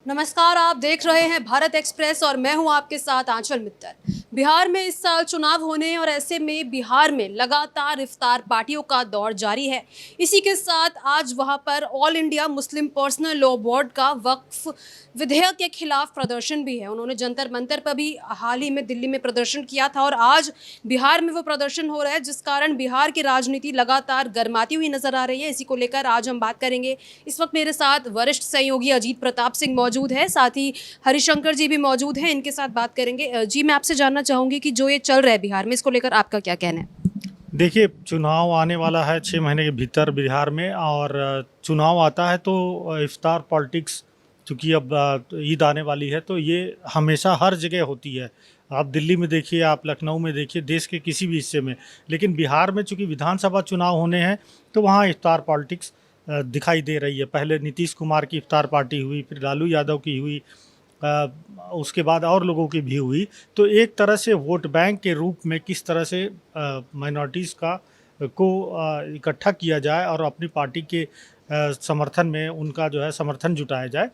नमस्कार, आप देख रहे हैं भारत एक्सप्रेस और मैं हूं आपके साथ आंचल मित्तल। बिहार में इस साल चुनाव होने और ऐसे में बिहार में लगातार इफ्तार पार्टियों का दौर जारी है। इसी के साथ आज वहां पर all India Muslim personal law board का वक्फ विधेयक के खिलाफ प्रदर्शन भी है। उन्होंने जंतर मंतर पर भी हाल ही में दिल्ली में प्रदर्शन किया था और आज बिहार में वो प्रदर्शन हो रहा है, जिस कारण बिहार की राजनीति लगातार गर्माती हुई नजर आ रही है। इसी को लेकर आज हम बात करेंगे। इस वक्त मेरे साथ वरिष्ठ सहयोगी अजीत प्रताप सिंह मौजूद है, साथ ही हरिशंकर जी भी मौजूद हैं। इनके साथ बात करेंगे। जी, मैं आपसे जानना चाहूँगी कि जो ये चल रहा है बिहार में, इसको लेकर आपका क्या कहना है? देखिए, चुनाव आने वाला है 6 महीने के भीतर बिहार में। और चुनाव आता है तो इफ्तार पॉलिटिक्स, चूँकि अब ईद आने वाली है, तो ये हमेशा हर जगह होती है। आप दिल्ली में देखिए, आप लखनऊ में देखिए, देश के किसी भी हिस्से में। लेकिन बिहार में चूँकि विधानसभा चुनाव होने हैं तो वहाँ इफ्तार पॉलिटिक्स दिखाई दे रही है। पहले नीतीश कुमार की इफ्तार पार्टी हुई, फिर लालू यादव की हुई, उसके बाद और लोगों की भी हुई। तो एक तरह से वोट बैंक के रूप में किस तरह से माइनॉरिटीज़ को इकट्ठा किया जाए और अपनी पार्टी के समर्थन में उनका जो है समर्थन जुटाया जाए,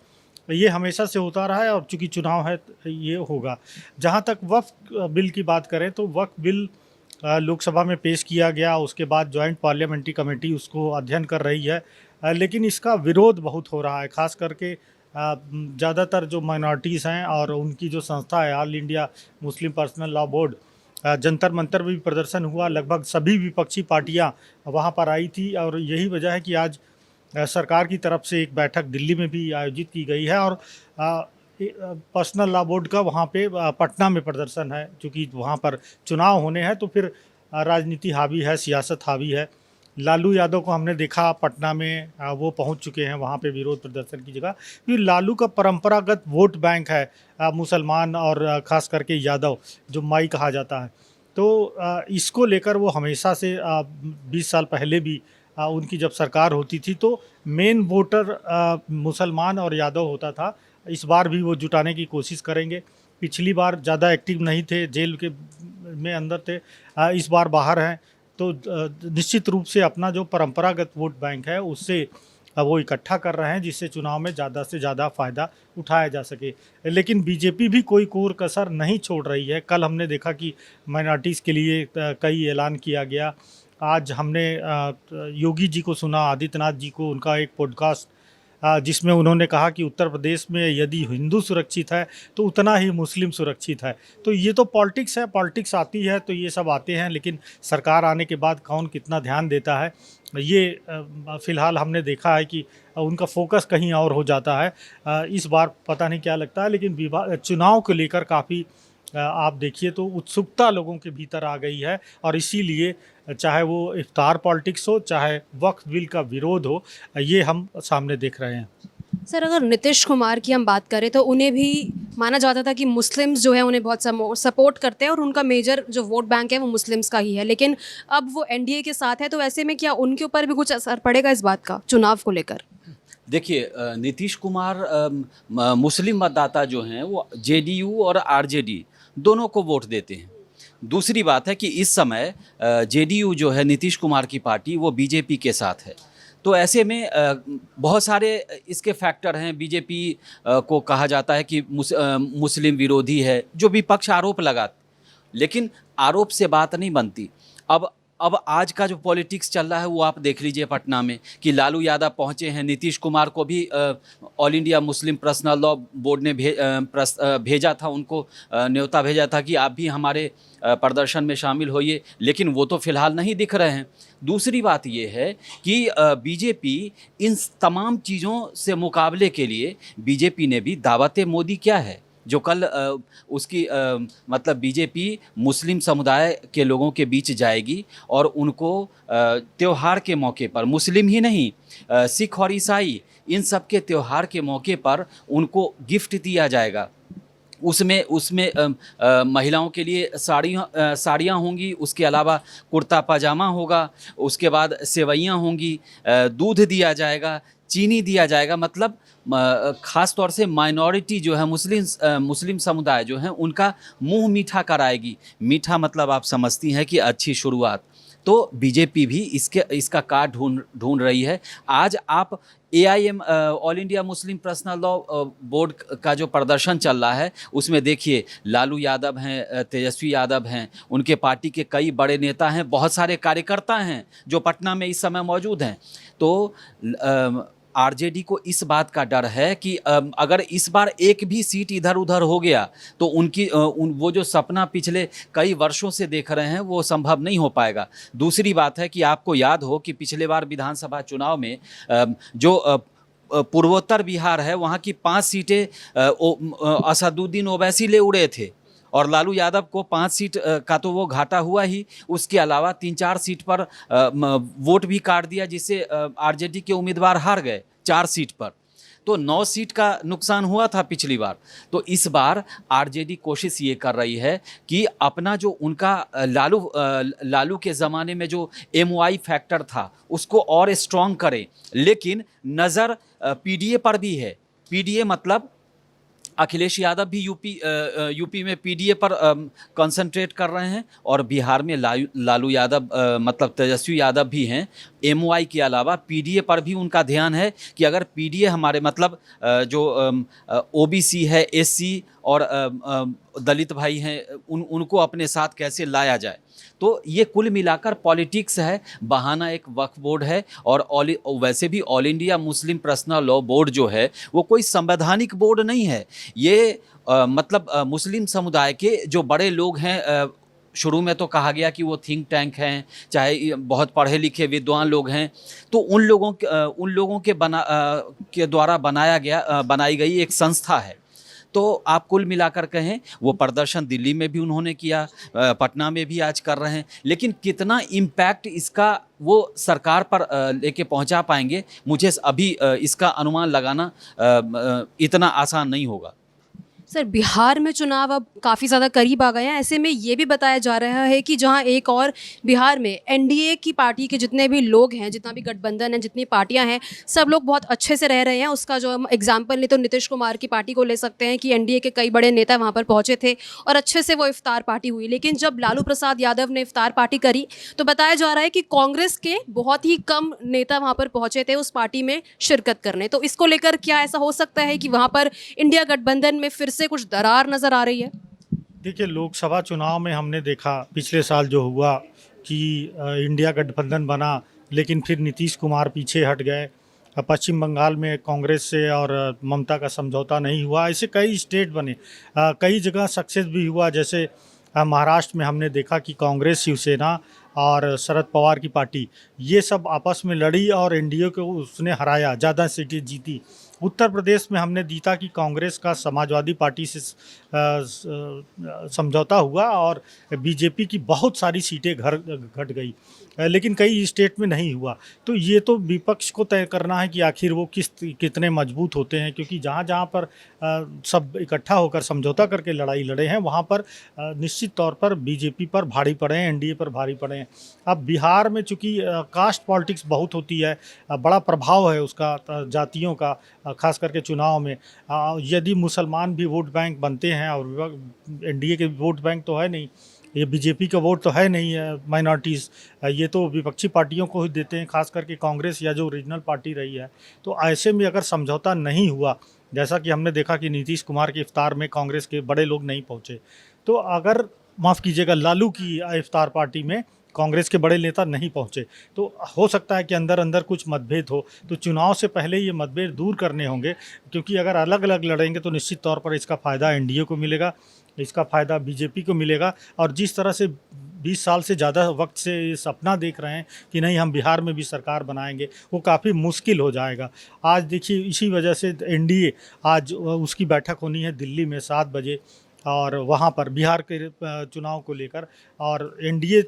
ये हमेशा से होता रहा है। और चूँकि चुनाव है तो ये होगा। जहाँ तक वक्फ बिल की बात करें तो वक्फ बिल लोकसभा में पेश किया गया, उसके बाद जॉइंट पार्लियामेंट्री कमेटी उसको अध्ययन कर रही है। लेकिन इसका विरोध बहुत हो रहा है, ख़ास करके ज़्यादातर जो माइनॉरिटीज़ हैं और उनकी जो संस्था है all India Muslim personal law board, Jantar Mantar में भी प्रदर्शन हुआ। लगभग सभी विपक्षी पार्टियां वहां पर आई थी और यही वजह है कि आज सरकार की तरफ से एक बैठक दिल्ली में भी आयोजित की गई है। और पर्सनल लॉ बोर्ड का वहां पे पटना में प्रदर्शन है। क्योंकि वहां पर चुनाव होने हैं तो फिर राजनीति हावी है, सियासत हावी है। लालू यादव को हमने देखा पटना में, वो पहुंच चुके हैं वहां पे विरोध प्रदर्शन की जगह। क्योंकि लालू का परंपरागत वोट बैंक है मुसलमान और ख़ास करके यादव, जो माई कहा जाता है। तो इसको लेकर वो हमेशा से 20 साल पहले भी उनकी जब सरकार होती थी तो मेन वोटर मुसलमान और यादव होता था। इस बार भी वो जुटाने की कोशिश करेंगे। पिछली बार ज़्यादा एक्टिव नहीं थे, जेल के में अंदर थे, इस बार बाहर हैं। तो निश्चित रूप से अपना जो परंपरागत वोट बैंक है उससे वो इकट्ठा कर रहे हैं, जिससे चुनाव में ज़्यादा से ज़्यादा फ़ायदा उठाया जा सके। लेकिन बीजेपी भी कोई कोर कसर नहीं छोड़ रही है। कल हमने देखा कि माइनॉरिटीज़ के लिए कई ऐलान किया गया। आज हमने योगी जी को सुना, आदित्यनाथ जी को, उनका एक पॉडकास्ट जिसमें उन्होंने कहा कि उत्तर प्रदेश में यदि हिंदू सुरक्षित है तो उतना ही मुस्लिम सुरक्षित है। तो ये तो पॉलिटिक्स है, पॉलिटिक्स आती है तो ये सब आते हैं। लेकिन सरकार आने के बाद कौन कितना ध्यान देता है, ये फ़िलहाल हमने देखा है कि उनका फोकस कहीं और हो जाता है। इस बार पता नहीं क्या लगता है, लेकिन चुनाव को लेकर काफ़ी आप देखिए तो उत्सुकता लोगों के भीतर आ गई है। और इसीलिए चाहे वो इफ्तार पॉलिटिक्स हो, चाहे वक्फ बिल का विरोध हो, ये हम सामने देख रहे हैं। सर, अगर नीतीश कुमार की हम बात करें तो उन्हें भी माना जाता था कि मुस्लिम्स जो है उन्हें बहुत सपोर्ट करते हैं और उनका मेजर जो वोट बैंक है वो मुस्लिम्स का ही है। लेकिन अब वो एनडीए के साथ है, तो ऐसे में क्या उनके ऊपर भी कुछ असर पड़ेगा इस बात का चुनाव को लेकर? देखिए, नीतीश कुमार मुस्लिम मतदाता जो हैं वो जेडीयू और आरजेडी दोनों को वोट देते हैं। दूसरी बात है कि इस समय जेडीयू जो है नीतीश कुमार की पार्टी, वो बीजेपी के साथ है। तो ऐसे में बहुत सारे इसके फैक्टर हैं। बीजेपी को कहा जाता है कि मुस्लिम विरोधी है, जो विपक्ष आरोप लगाते, लेकिन आरोप से बात नहीं बनती। अब आज का जो पॉलिटिक्स चल रहा है वो आप देख लीजिए पटना में, कि लालू यादव पहुंचे हैं। नीतीश कुमार को भी all India Muslim personal law board ने भेजा था, उनको न्योता भेजा था कि आप भी हमारे प्रदर्शन में शामिल होइए। लेकिन वो तो फिलहाल नहीं दिख रहे हैं। दूसरी बात ये है कि बीजेपी इन तमाम चीज़ों से मुकाबले के लिए, बीजेपी ने भी दावत मोदी क्या है, जो कल उसकी मतलब बीजेपी मुस्लिम समुदाय के लोगों के बीच जाएगी और उनको त्यौहार के मौके पर, मुस्लिम ही नहीं, सिख और ईसाई, इन सब के त्यौहार के मौके पर उनको गिफ्ट दिया जाएगा। उसमें महिलाओं के लिए साड़ियाँ होंगी, उसके अलावा कुर्ता पाजामा होगा, उसके बाद सेवइयाँ होंगी, दूध दिया जाएगा, चीनी दिया जाएगा। मतलब ख़ास तौर से माइनॉरिटी जो है, मुस्लिम समुदाय जो है, उनका मुंह मीठा कराएगी। मीठा मतलब आप समझती हैं कि अच्छी शुरुआत। तो बीजेपी भी इसका काट ढूंढ रही है। आज आप AIM all India Muslim personal law board का जो प्रदर्शन चल रहा है उसमें देखिए लालू यादव हैं, तेजस्वी यादव हैं, उनके पार्टी के कई बड़े नेता हैं, बहुत सारे कार्यकर्ता हैं जो पटना में इस समय मौजूद हैं। तो RJD को इस बात का डर है कि अगर इस बार एक भी सीट इधर उधर हो गया तो वो जो सपना पिछले कई वर्षों से देख रहे हैं वो संभव नहीं हो पाएगा। दूसरी बात है कि आपको याद हो कि पिछले बार विधानसभा चुनाव में जो पूर्वोत्तर बिहार है वहाँ की 5 सीटें असदुद्दीन ओवैसी ले उड़े थे और लालू यादव को 5 सीट का तो वो घाटा हुआ ही, उसके अलावा 3-4 सीट पर वोट भी काट दिया जिससे RJD के उम्मीदवार हार गए 4 सीट पर। तो 9 सीट का नुकसान हुआ था पिछली बार। तो इस बार RJD कोशिश ये कर रही है कि अपना जो उनका लालू के ज़माने में जो MY फैक्टर था उसको और स्ट्रॉन्ग करे, लेकिन नज़र PDA पर भी है। PDA मतलब अखिलेश यादव भी यूपी में PDA पर कंसंट्रेट कर रहे हैं और बिहार में लालू यादव मतलब तेजस्वी यादव भी हैं। MY के अलावा PDA पर भी उनका ध्यान है कि अगर PDA हमारे मतलब जो OBC है, SC और दलित भाई हैं उनको अपने साथ कैसे लाया जाए। तो ये कुल मिलाकर पॉलिटिक्स है, बहाना एक वक्फ बोर्ड है और वैसे भी all India Muslim personal law board जो है वो कोई संवैधानिक बोर्ड नहीं है। ये मतलब मुस्लिम समुदाय के जो बड़े लोग हैं, शुरू में तो कहा गया कि वो थिंक टैंक हैं, चाहे बहुत पढ़े लिखे विद्वान लोग हैं, तो उन लोगों के द्वारा बनाई गई एक संस्था है। तो आप कुल मिलाकर कहें वो प्रदर्शन दिल्ली में भी उन्होंने किया, पटना में भी आज कर रहे हैं, लेकिन कितना इम्पैक्ट इसका वो सरकार पर लेके पहुंचा पाएंगे, मुझे अभी इसका अनुमान लगाना इतना आसान नहीं होगा। सर, बिहार में चुनाव अब काफ़ी ज़्यादा करीब आ गए हैं। ऐसे में ये भी बताया जा रहा है कि जहां एक और बिहार में NDA की पार्टी के जितने भी लोग हैं, जितना भी गठबंधन है, जितनी पार्टियां हैं, सब लोग बहुत अच्छे से रह रहे हैं। उसका जो हम एग्जाम्पल नहीं तो नीतीश कुमार की पार्टी को ले सकते हैं कि NDA के कई बड़े नेता वहाँ पर पहुँचे थे और अच्छे से वो इफ्तार पार्टी हुई। लेकिन जब लालू प्रसाद यादव ने इफ्तार पार्टी करी तो बताया जा रहा है कि कांग्रेस के बहुत ही कम नेता वहाँ पर पहुँचे थे उस पार्टी में शिरकत करने। तो इसको लेकर क्या ऐसा हो सकता है कि वहाँ पर इंडिया गठबंधन में फिर से कुछ दरार नजर आ रही है? देखिए, लोकसभा चुनाव में हमने देखा पिछले साल जो हुआ कि इंडिया गठबंधन बना, लेकिन फिर नीतीश कुमार पीछे हट गए। पश्चिम बंगाल में कांग्रेस से और ममता का समझौता नहीं हुआ। ऐसे कई स्टेट बने, कई जगह सक्सेस भी हुआ। जैसे महाराष्ट्र में हमने देखा कि कांग्रेस, शिवसेना और शरद पवार की पार्टी ये सब आपस में लड़ी और NDA को उसने हराया, ज़्यादा सीटें जीती। उत्तर प्रदेश में हमने देखा कि कांग्रेस का समाजवादी पार्टी से समझौता हुआ और बीजेपी की बहुत सारी सीटें घट गई, लेकिन कई स्टेट में नहीं हुआ। तो ये तो विपक्ष को तय करना है कि आखिर वो कितने मजबूत होते हैं, क्योंकि जहाँ पर सब इकट्ठा होकर समझौता करके लड़ाई लड़े हैं वहाँ पर निश्चित तौर पर बीजेपी पर भारी पड़े हैं, NDA पर भारी पड़े हैं। अब बिहार में चूँकि कास्ट पॉलिटिक्स बहुत होती है, बड़ा प्रभाव है उसका जातियों का, खास करके चुनाव में। यदि मुसलमान भी वोट बैंक बनते हैं और NDA के वोट बैंक तो है नहीं, ये बीजेपी का वोट तो है नहीं, माइनॉरिटीज़ ये तो विपक्षी पार्टियों को ही देते हैं, खास करके कांग्रेस या जो ओरिजिनल पार्टी रही है। तो ऐसे में अगर समझौता नहीं हुआ, जैसा कि हमने देखा कि नीतीश कुमार के इफ्तार में कांग्रेस के बड़े लोग नहीं पहुंचे, तो अगर माफ़ कीजिएगा लालू की इफ्तार पार्टी में कांग्रेस के बड़े नेता नहीं पहुंचे, तो हो सकता है कि अंदर अंदर कुछ मतभेद हो। तो चुनाव से पहले ये मतभेद दूर करने होंगे, क्योंकि अगर अलग अलग लड़ेंगे तो निश्चित तौर पर इसका फ़ायदा NDA को मिलेगा, इसका फ़ायदा बीजेपी को मिलेगा। और जिस तरह से 20 साल से ज़्यादा वक्त से ये सपना देख रहे हैं कि नहीं हम बिहार में भी सरकार बनाएंगे, वो काफ़ी मुश्किल हो जाएगा। आज देखिए, इसी वजह से NDA आज उसकी बैठक होनी है दिल्ली में 7 बजे, और वहाँ पर बिहार के चुनाव को लेकर, और NDA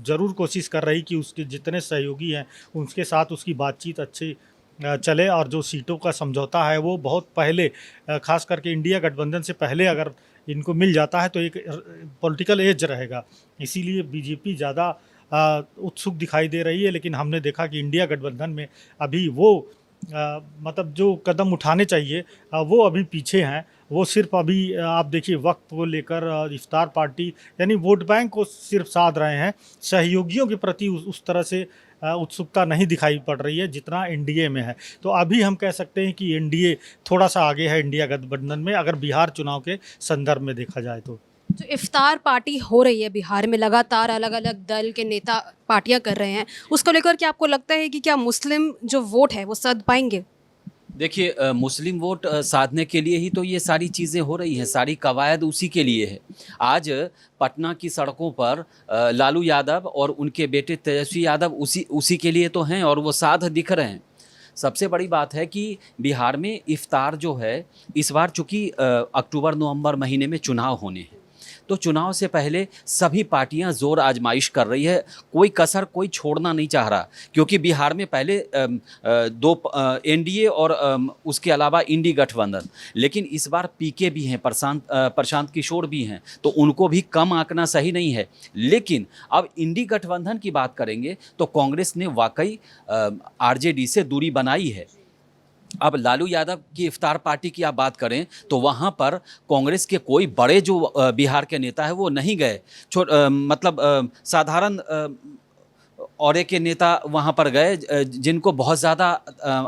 ज़रूर कोशिश कर रही कि उसके जितने सहयोगी हैं उनके साथ उसकी बातचीत अच्छी चले, और जो सीटों का समझौता है वो बहुत पहले, खास करके इंडिया गठबंधन से पहले अगर इनको मिल जाता है तो एक पॉलिटिकल एज रहेगा। इसीलिए बीजेपी ज़्यादा उत्सुक दिखाई दे रही है। लेकिन हमने देखा कि इंडिया गठबंधन में अभी वो मतलब जो कदम उठाने चाहिए वो अभी पीछे हैं। वो सिर्फ अभी आप देखिए वक्त को लेकर इफ्तार पार्टी यानी वोट बैंक को सिर्फ साध रहे हैं। सहयोगियों के प्रति उस तरह से उत्सुकता नहीं दिखाई पड़ रही है जितना एनडीए में है। तो अभी हम कह सकते हैं कि एनडीए थोड़ा सा आगे है इंडिया गठबंधन में, अगर बिहार चुनाव के संदर्भ में देखा जाए तो। जो इफ्तार पार्टी हो रही है बिहार में, लगातार अलग अलग दल के नेता पार्टियां कर रहे हैं, उसको लेकर क्या आपको लगता है कि क्या मुस्लिम जो वोट है वो सध पाएंगे? देखिए मुस्लिम वोट साधने के लिए ही तो ये सारी चीज़ें हो रही हैं, सारी कवायद उसी के लिए है। आज पटना की सड़कों पर लालू यादव और उनके बेटे तेजस्वी यादव उसी के लिए तो हैं और वो साथ दिख रहे हैं। सबसे बड़ी बात है कि बिहार में इफ्तार जो है इस बार चूँकि अक्टूबर नवंबर महीने में चुनाव होने हैं, तो चुनाव से पहले सभी पार्टियां जोर आजमाइश कर रही है। कोई कसर कोई छोड़ना नहीं चाह रहा, क्योंकि बिहार में पहले दो एनडीए और उसके अलावा इंडी गठबंधन, लेकिन इस बार पीके भी हैं, प्रशांत किशोर भी हैं, तो उनको भी कम आंकना सही नहीं है। लेकिन अब इंडी गठबंधन की बात करेंगे तो कांग्रेस ने वाकई आरजेडी से दूरी बनाई है। अब लालू यादव की इफ्तार पार्टी की आप बात करें तो वहाँ पर कांग्रेस के कोई बड़े जो बिहार के नेता है वो नहीं गए। मतलब साधारण औरे के नेता वहाँ पर गए, जिनको बहुत ज़्यादा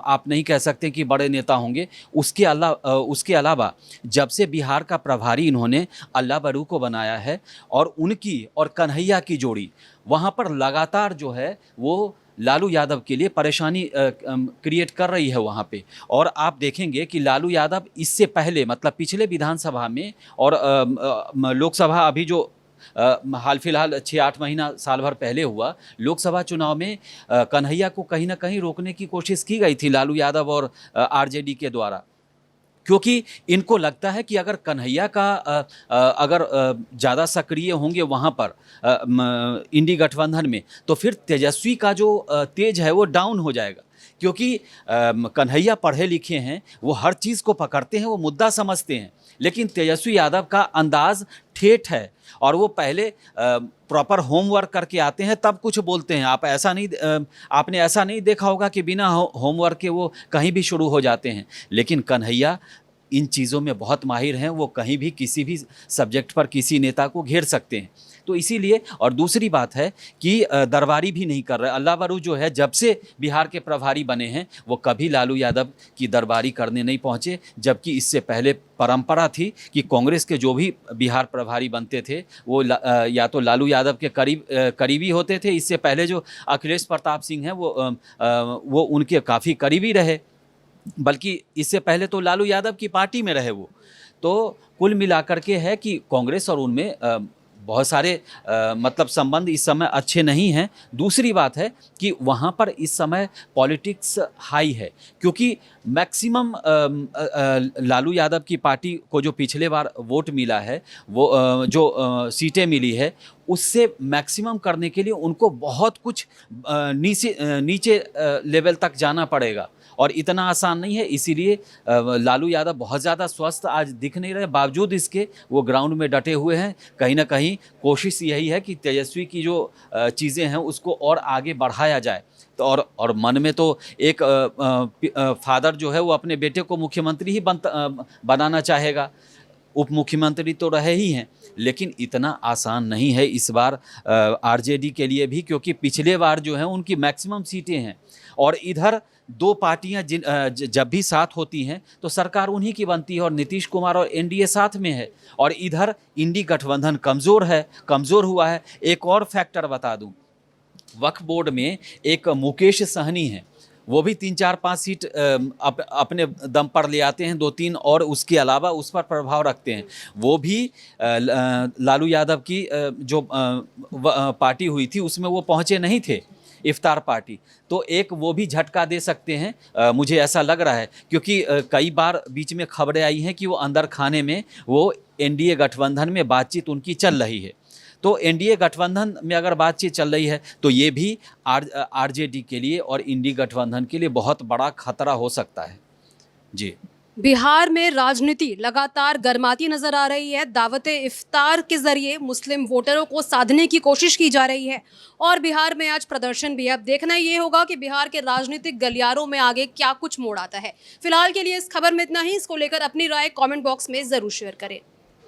आप नहीं कह सकते कि बड़े नेता होंगे। उसके अलावा जब से बिहार का प्रभारी इन्होंने अल्लाह बरू को बनाया है और उनकी और कन्हैया की जोड़ी वहाँ पर लगातार जो है वो लालू यादव के लिए परेशानी क्रिएट कर रही है वहाँ पे। और आप देखेंगे कि लालू यादव इससे पहले मतलब पिछले विधानसभा में और लोकसभा अभी जो हाल फिलहाल 6-8 महीना साल भर पहले हुआ लोकसभा चुनाव में कन्हैया को कहीं ना कहीं रोकने की कोशिश की गई थी लालू यादव और आरजेडी के द्वारा, क्योंकि इनको लगता है कि अगर कन्हैया का अगर ज़्यादा सक्रिय होंगे वहाँ पर इंडी गठबंधन में तो फिर तेजस्वी का जो तेज है वो डाउन हो जाएगा। क्योंकि कन्हैया पढ़े लिखे हैं, वो हर चीज़ को पकड़ते हैं, वो मुद्दा समझते हैं, लेकिन तेजस्वी यादव का अंदाज ठेठ है और वो पहले प्रॉपर होमवर्क करके आते हैं तब कुछ बोलते हैं। आपने ऐसा नहीं देखा होगा कि बिना होमवर्क के वो कहीं भी शुरू हो जाते हैं। लेकिन कन्हैया इन चीज़ों में बहुत माहिर हैं, वो कहीं भी किसी भी सब्जेक्ट पर किसी नेता को घेर सकते हैं। तो इसीलिए, और दूसरी बात है कि दरबारी भी नहीं कर रहे। अल्लाह बरू जो है जब से बिहार के प्रभारी बने हैं वो कभी लालू यादव की दरबारी करने नहीं पहुँचे, जबकि इससे पहले परंपरा थी कि कांग्रेस के जो भी बिहार प्रभारी बनते थे वो या तो लालू यादव के करीबी होते थे। इससे पहले जो अखिलेश प्रताप सिंह हैं वो उनके काफ़ी करीबी रहे, बल्कि इससे पहले तो लालू यादव की पार्टी में रहे वो। तो कुल मिलाकर के है कि कांग्रेस और उनमें बहुत सारे मतलब संबंध इस समय अच्छे नहीं हैं। दूसरी बात है कि वहाँ पर इस समय पॉलिटिक्स हाई है, क्योंकि मैक्सिमम लालू यादव की पार्टी को जो पिछले बार वोट मिला है वो जो सीटें मिली है उससे मैक्सिमम करने के लिए उनको बहुत कुछ नीचे लेवल तक जाना पड़ेगा और इतना आसान नहीं है। इसीलिए लालू यादव बहुत ज़्यादा स्वस्थ आज दिख नहीं रहे, बावजूद इसके वो ग्राउंड में डटे हुए हैं। कहीं ना कहीं कोशिश यही है कि तेजस्वी की जो चीज़ें हैं उसको और आगे बढ़ाया जाए। तो और मन में तो एक फादर जो है वो अपने बेटे को मुख्यमंत्री ही बनाना चाहेगा। उप मुख्यमंत्री तो रहे ही हैं, लेकिन इतना आसान नहीं है इस बार आरजेडी के लिए भी, क्योंकि पिछले बार जो है उनकी मैक्सिमम सीटें हैं और इधर दो पार्टियां जब भी साथ होती हैं तो सरकार उन्हीं की बनती है और नीतीश कुमार और एनडीए साथ में है, और इधर इंडी गठबंधन कमज़ोर हुआ है। एक और फैक्टर बता दूं, वक्फ बोर्ड में एक मुकेश सहनी है, वो भी 3-4-5 सीट अपने दम पर ले आते हैं, 2-3 और उसके अलावा उस पर प्रभाव रखते हैं। वो भी लालू यादव की जो पार्टी हुई थी उसमें वो पहुँचे नहीं थे, इफ्तार पार्टी। तो एक वो भी झटका दे सकते हैं, मुझे ऐसा लग रहा है, क्योंकि कई बार बीच में खबरें आई हैं कि वो अंदर खाने में वो एनडीए गठबंधन में बातचीत उनकी चल रही है। तो एनडीए गठबंधन में अगर बातचीत चल रही है तो ये भी आरजेडी के लिए और इंडी गठबंधन के लिए बहुत बड़ा खतरा हो सकता है। जी बिहार में राजनीति लगातार गर्माती नजर आ रही है। दावते इफ्तार के जरिए मुस्लिम वोटरों को साधने की कोशिश की जा रही है और बिहार में आज प्रदर्शन भी है। अब देखना ये होगा कि बिहार के राजनीतिक गलियारों में आगे क्या कुछ मोड़ आता है। फिलहाल के लिए इस खबर में इतना ही। इसको लेकर अपनी राय कमेंट बॉक्स में जरूर शेयर करें।